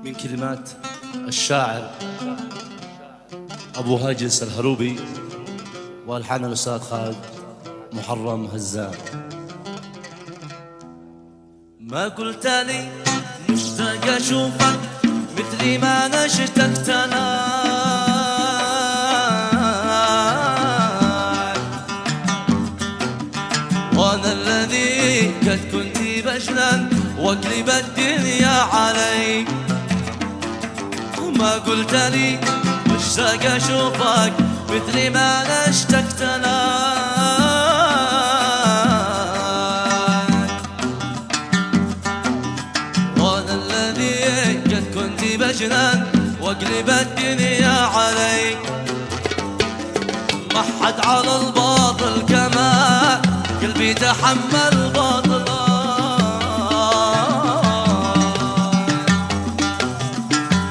من كلمات الشاعر أبو هاجس الهروبي والحان الأستاذ خالد محرم هزام. ما قلت لي مشتاق أشوفك مثل ما أنا اشتقت لك، وأنا الذي قد كنت بجلا واقلب الدنيا عليك. ما قلت لي مشتاق أشوفك مثل ما أنا اشتقت لك، وأنا الذي قد كنت بجلا واقلب الدنيا عليك. ما حد على الباطل كما قلبي تحمل باطل،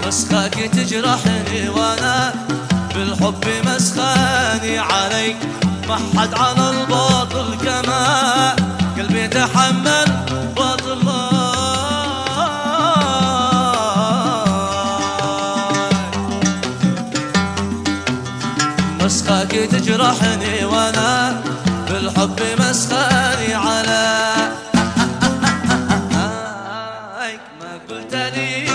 مسخاك تجرحني وانا بالحب مسخاني عليك. ما حد على الباطل كما قلبي تحمل باطل، مسخاك تجرحني وانا بالحب مسخاني عليك. ما قلت لي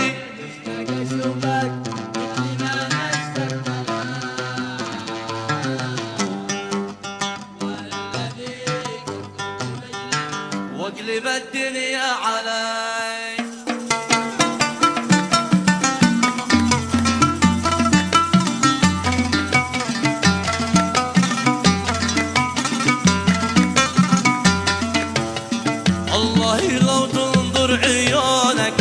واقلب الدنيا علي. الله لو تنظر عيونك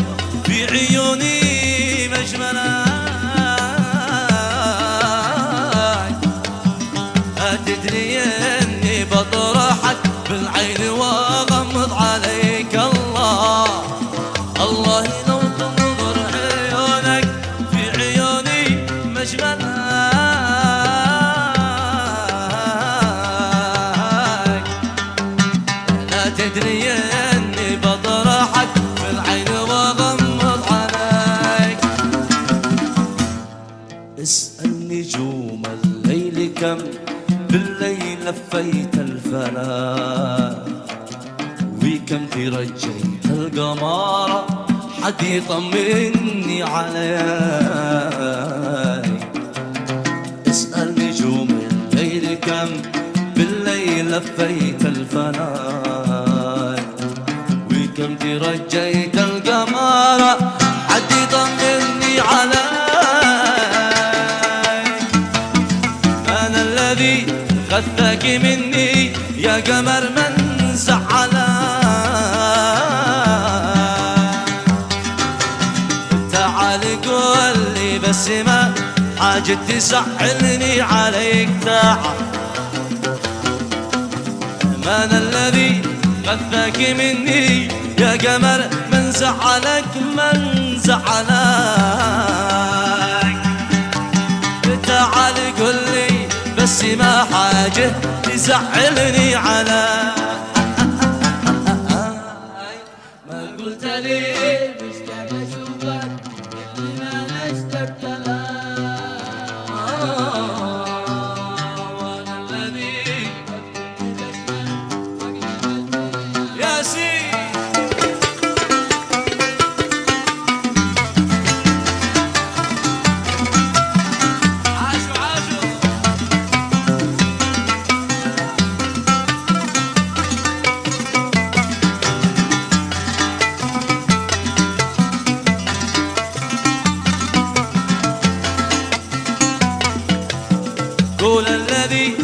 في عيوني مجملك، أتدري أني بطرحك بالعين واغمض عليك. الله الله لو تنظر عيونك في عيوني مجملك، لا تدري اني بطرحك بالعين واغمض عليك. اسأل نجوم الليل كم بالليل لفيت الفلك، وكم ترجيت القمر حد يطمني عليك. اسأل نجوم الليل كم بالليل لفيت الفلك، وكم ترجيت القمر حد يطمني عليك. أنا الذي غثك مني يا قمر من زعلك، تعال قول لي بس ما حاجة تزعلني عليك. تعال ما أنا الذي غثك مني يا قمر من زعلك، من زعلك. تعال قول لي بس ما حاجة تزعلني على. ما قلت لي مشتاق أشوفك مثل ما أنا اشتقت لك، وأنا الذي يا سيدي قول الذي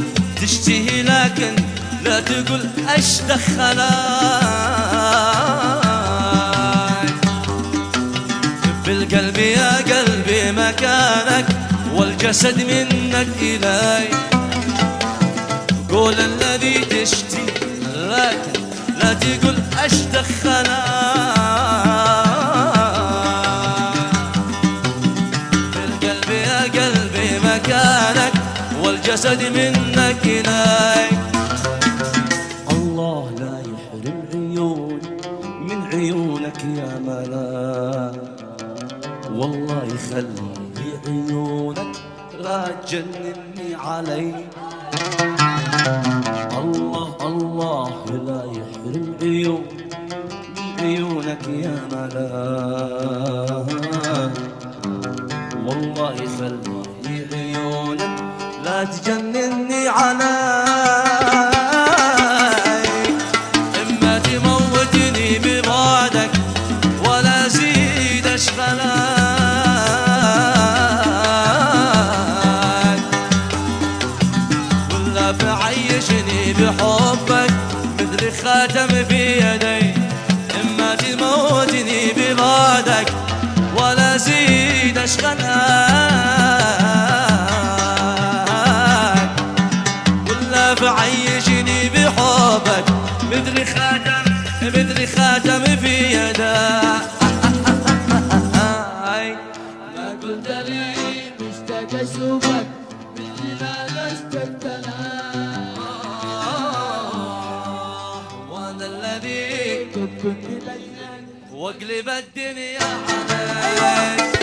تشتهي لكن لا تقول اش دخلك. في القلب يا قلبي مكانك والجسد منك إلي. قول الذي تشتهي لكن لا تقول اش دخلك. في القلب يا قلبي مكانك والجسد منك إليك. الله لا يحرم عيون من عيونك يا ملاك، والله يخلي عيونك لا تجنني علي. الله الله لا يحرم عيونك يا ملاك. والله يخلي عيونك لا تجنني علي. اما تموتني ببعدك ولا زيد اشغلك، ولا بعيشني بحبك مثل خاتم في يدي. اما تموتني ببعدك ولا زيد اشغلك، ولا بعيشني بحبك مثل خاتم في يدك. ما قلت لي مشتاق اشوفك مثل ما اشتقت لك، وانا الذي كنت لك واقلب الدنيا عليك.